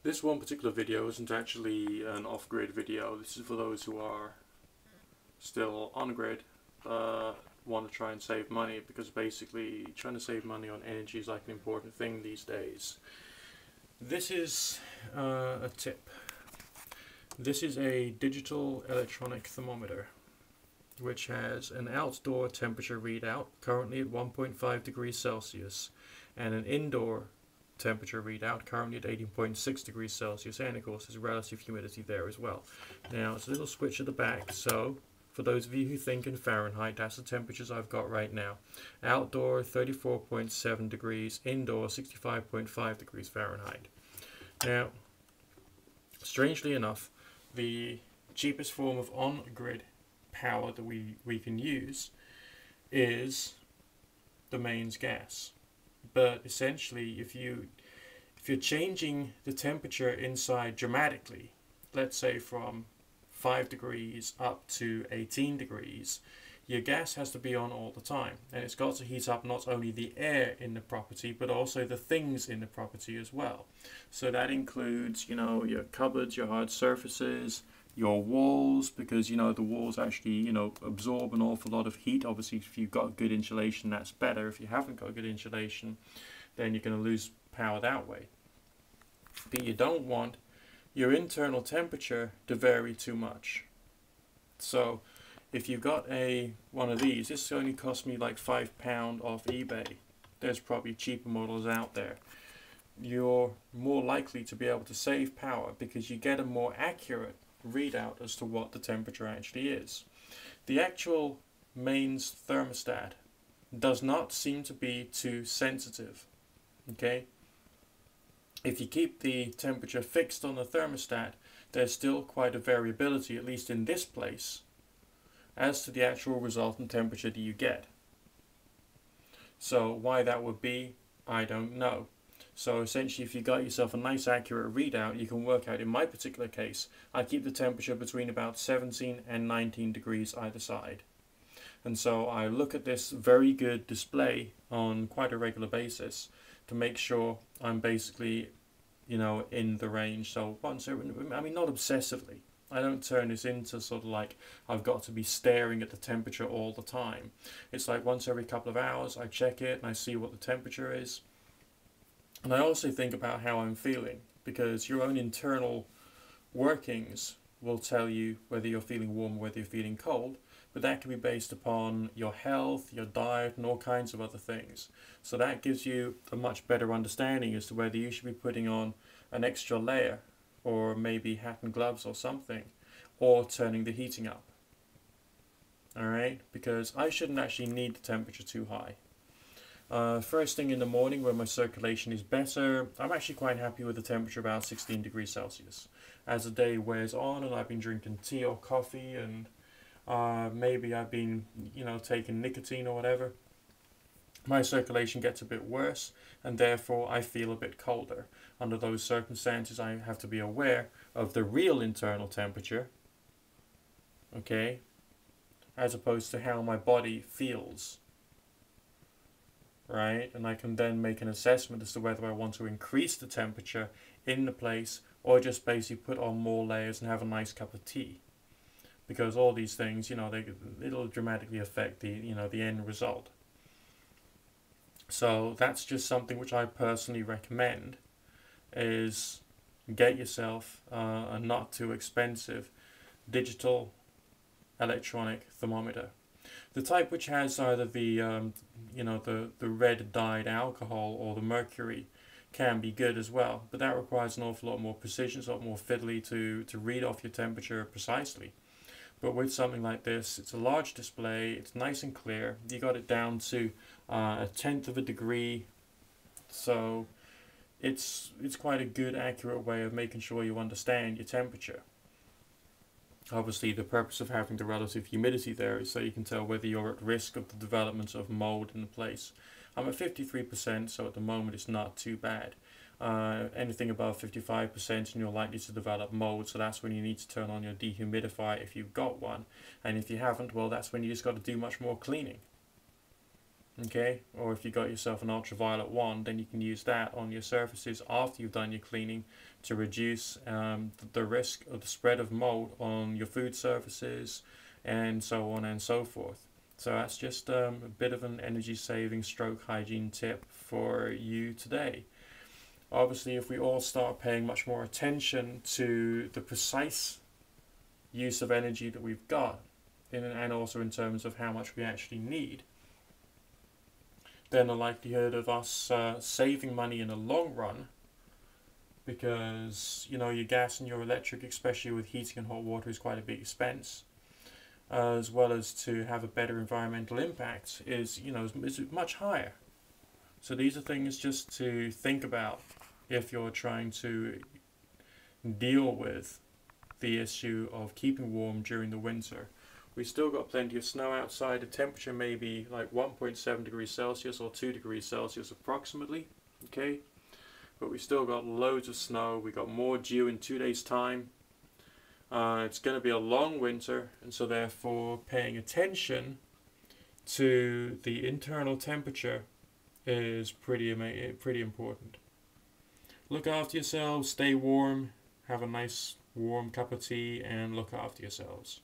This one particular video isn't actually an off-grid video. This is for those who are still on-grid, want to try and save money, because basically trying to save money on energy is like an important thing these days. This is a tip. This is a digital electronic thermometer which has an outdoor temperature readout currently at 1.5 degrees Celsius and an indoor temperature readout currently at 18.6 degrees Celsius, and of course there's relative humidity there as well. Now it's a little switch at the back, so for those of you who think in Fahrenheit, that's the temperatures I've got right now. Outdoor 34.7 degrees, indoor 65.5 degrees Fahrenheit. Now, strangely enough, the cheapest form of on-grid power that we can use is the mains gas. But essentially, if you're changing the temperature inside dramatically, let's say from 5 degrees up to 18 degrees, your gas has to be on all the time, and it's got to heat up not only the air in the property but also the things in the property as well. So that includes, your cupboards, your hard surfaces, your walls, because the walls actually absorb an awful lot of heat. Obviously, if you've got good insulation, that's better. If you haven't got good insulation, then you're going to lose power that way. But you don't want your internal temperature to vary too much. So if you've got one of these, this only cost me like £5 off eBay. There's probably cheaper models out there. You're more likely to be able to save power because you get a more accurate readout as to what the temperature actually is. The actual mains thermostat does not seem to be too sensitive. Okay? If you keep the temperature fixed on the thermostat, there's still quite a variability, at least in this place, as to the actual resultant temperature that you get. So why that would be, I don't know. So essentially, if you got yourself a nice accurate readout, you can work out, in my particular case, I keep the temperature between about 17 and 19 degrees either side. And so I look at this very good display on quite a regular basis to make sure I'm basically, in the range. So not obsessively. I don't turn this into sort of like I've got to be staring at the temperature all the time. It's like once every couple of hours I check it and I see what the temperature is. And I also think about how I'm feeling, because your own internal workings will tell you whether you're feeling warm or whether you're feeling cold, but that can be based upon your health, your diet, and all kinds of other things. So that gives you a much better understanding as to whether you should be putting on an extra layer, or maybe hat and gloves or something, or turning the heating up. Alright? Because I shouldn't actually need the temperature too high. First thing in the morning when my circulation is better, I'm actually quite happy with the temperature about 16 degrees Celsius. As the day wears on and I've been drinking tea or coffee and maybe I've been, taking nicotine or whatever, my circulation gets a bit worse and therefore I feel a bit colder. Under those circumstances, I have to be aware of the real internal temperature, okay, as opposed to how my body feels. Right, and I can then make an assessment as to whether I want to increase the temperature in the place or just basically put on more layers and have a nice cup of tea, because all these things, it'll dramatically affect the end result. So that's just something which I personally recommend, is get yourself a not too expensive digital electronic thermometer. The type which has either the red dyed alcohol or the mercury can be good as well, but that requires an awful lot more precision. It's a lot more fiddly to read off your temperature precisely. But with something like this, it's a large display, it's nice and clear. You got it down to 1/10 of a degree, so it's quite a good, accurate way of making sure you understand your temperature. Obviously, the purpose of having the relative humidity there is so you can tell whether you're at risk of the development of mold in the place. I'm at 53%, so at the moment it's not too bad. Anything above 55% and you're likely to develop mold, so that's when you need to turn on your dehumidifier if you've got one. And if you haven't, well, that's when you just got to do much more cleaning. Okay, or if you got yourself an ultraviolet wand, then you can use that on your surfaces after you've done your cleaning to reduce the risk of the spread of mold on your food surfaces and so on and so forth. So that's just a bit of an energy saving stroke hygiene tip for you today. Obviously, if we all start paying much more attention to the precise use of energy that we've got, and also in terms of how much we actually need, then the likelihood of us saving money in the long run, because your gas and your electric, especially with heating and hot water, is quite a big expense, as well as to have a better environmental impact, is much higher. So these are things just to think about if you're trying to deal with the issue of keeping warm during the winter. We still got plenty of snow outside. The temperature may be like 1.7 degrees Celsius or 2 degrees Celsius approximately, okay? But we still got loads of snow. We got more due in 2 days' time. It's going to be a long winter, and so therefore paying attention to the internal temperature is pretty important. Look after yourselves, stay warm, have a nice warm cup of tea, and look after yourselves.